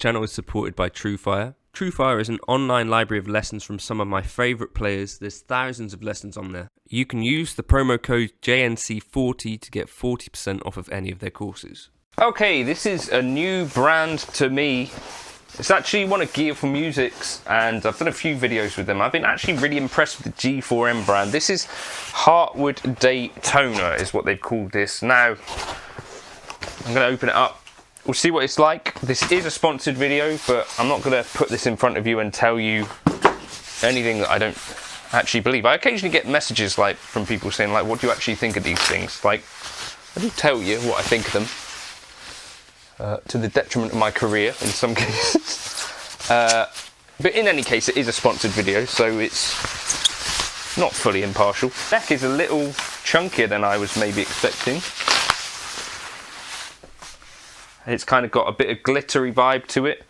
channel is supported by TrueFire. TrueFire is an online library of lessons from some of my favourite players. There's thousands of lessons on there. You can use the promo code JNC40 to get 40% off of any of their courses. Okay, this is a new brand to me. It's actually one of Gear for Music's, and I've done a few videos with them. I've been actually really impressed with the G4M brand. This is Hartwood Deytona is what they've called this. Now, I'm going to open it up. We'll see what it's like. This is a sponsored video, but I'm not going to put this in front of you and tell you anything that I don't actually believe. I occasionally get messages like from people saying like, what do you actually think of these things? Like, I do tell you what I think of them, to the detriment of my career in some cases. But in any case, it is a sponsored video, so it's not fully impartial. The neck is a little chunkier than I was maybe expecting. It's kind of got a bit of glittery vibe to it.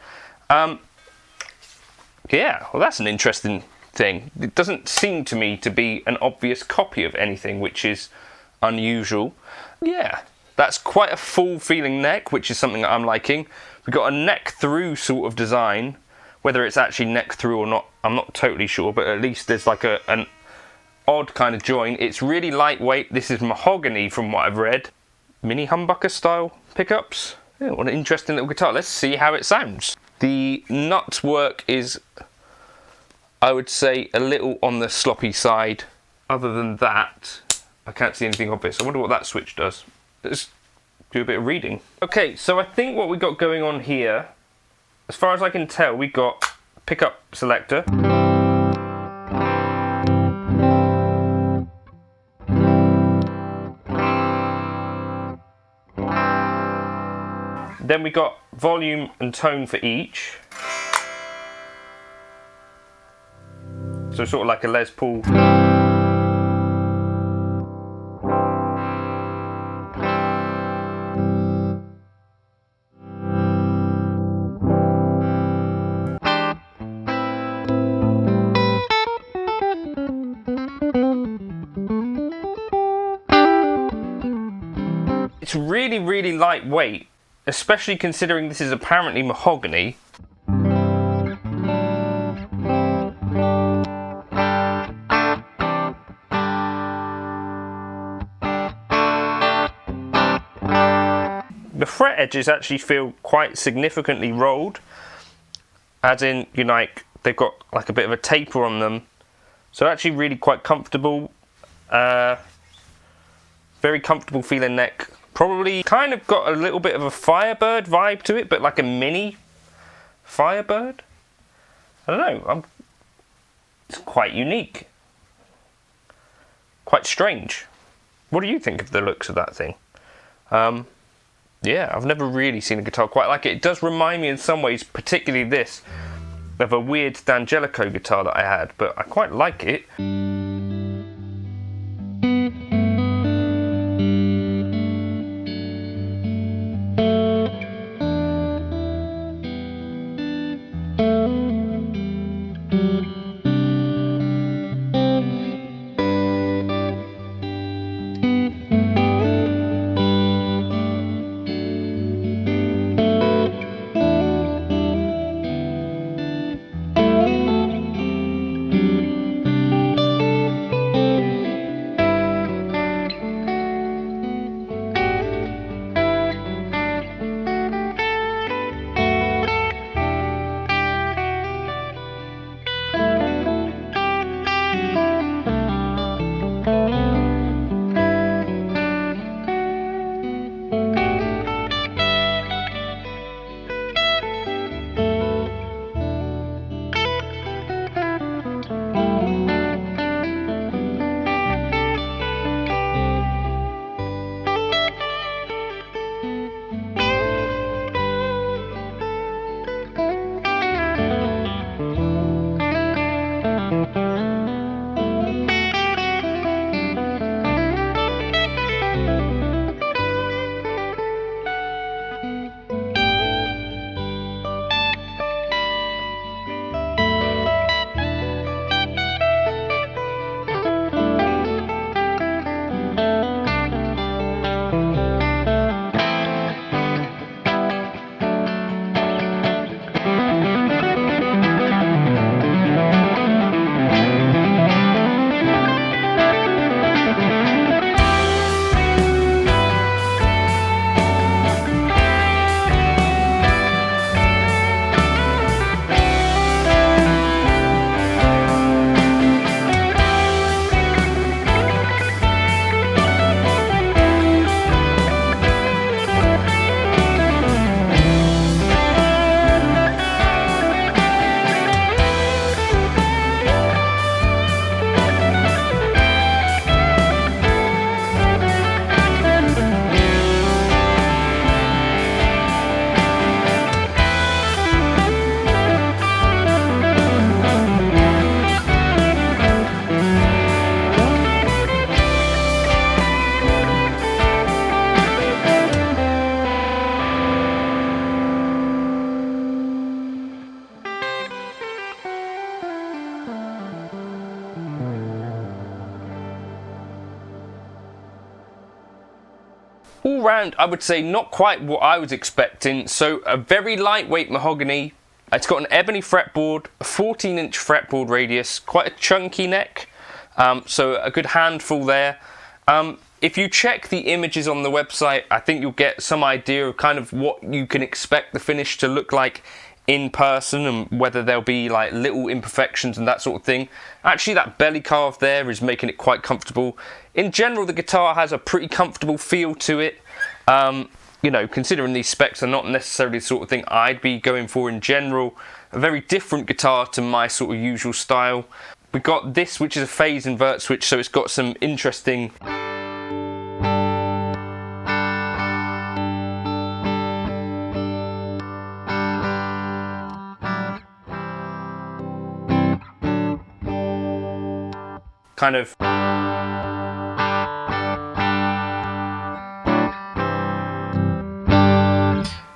Yeah, well, that's an interesting thing. It doesn't seem to me to be an obvious copy of anything, which is unusual. Yeah, that's quite a full feeling neck, which is something that I'm liking. We've got a neck through sort of design. Whether it's actually neck through or not, I'm not totally sure, but at least there's like an odd kind of joint. It's really lightweight. This is mahogany from what I've read. Mini humbucker style pickups. Yeah, what an interesting little guitar. Let's see how it sounds. The nut work is, I would say, a little on the sloppy side. Other than that, I can't see anything obvious. I wonder what that switch does. Let's do a bit of reading. Okay, so I think what we got going on here, as far as I can tell, we got pickup selector. Then we got volume and tone for each. So sort of like a Les Paul. It's really, really lightweight, especially considering this is apparently mahogany. The fret edges actually feel quite significantly rolled, as in, you know, like they've got like a bit of a taper on them, so actually really quite comfortable. Very comfortable feeling neck. Probably kind of got a little bit of a Firebird vibe to it, but like a mini Firebird. I don't know. It's quite unique. Quite strange. What do you think of the looks of that thing? Yeah, I've never really seen a guitar quite like it. It does remind me in some ways, particularly this, of a weird D'Angelico guitar that I had, but I quite like it. All round, I would say not quite what I was expecting. So a very lightweight mahogany. It's got an ebony fretboard, a 14-inch fretboard radius, quite a chunky neck, so a good handful there. If you check the images on the website, I think you'll get some idea of kind of what you can expect the finish to look like in person, and whether there'll be like little imperfections and that sort of thing. Actually, that belly carve there is making it quite comfortable. In general, the guitar has a pretty comfortable feel to it. You know, considering these specs are not necessarily the sort of thing I'd be going for in general. A very different guitar to my sort of usual style. We've got this, which is a phase invert switch, so it's got some interesting kind of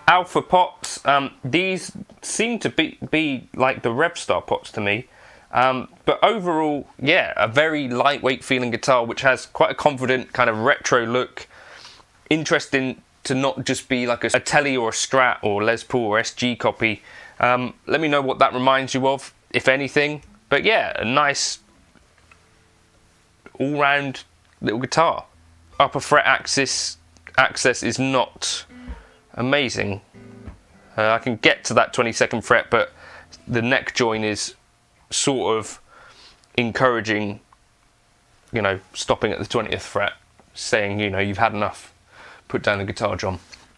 alpha pots. These seem to be like the Revstar pots to me, but overall, yeah, a very lightweight feeling guitar which has quite a confident kind of retro look. Interesting to not just be like a Tele or a Strat or Les Paul or SG copy. Let me know what that reminds you of, if anything. But yeah, a nice all-round little guitar. Upper fret access is not amazing. I can get to that 22nd fret, but the neck join is sort of encouraging, you know, stopping at the 20th fret, saying, you know, you've had enough. Put down the guitar, John.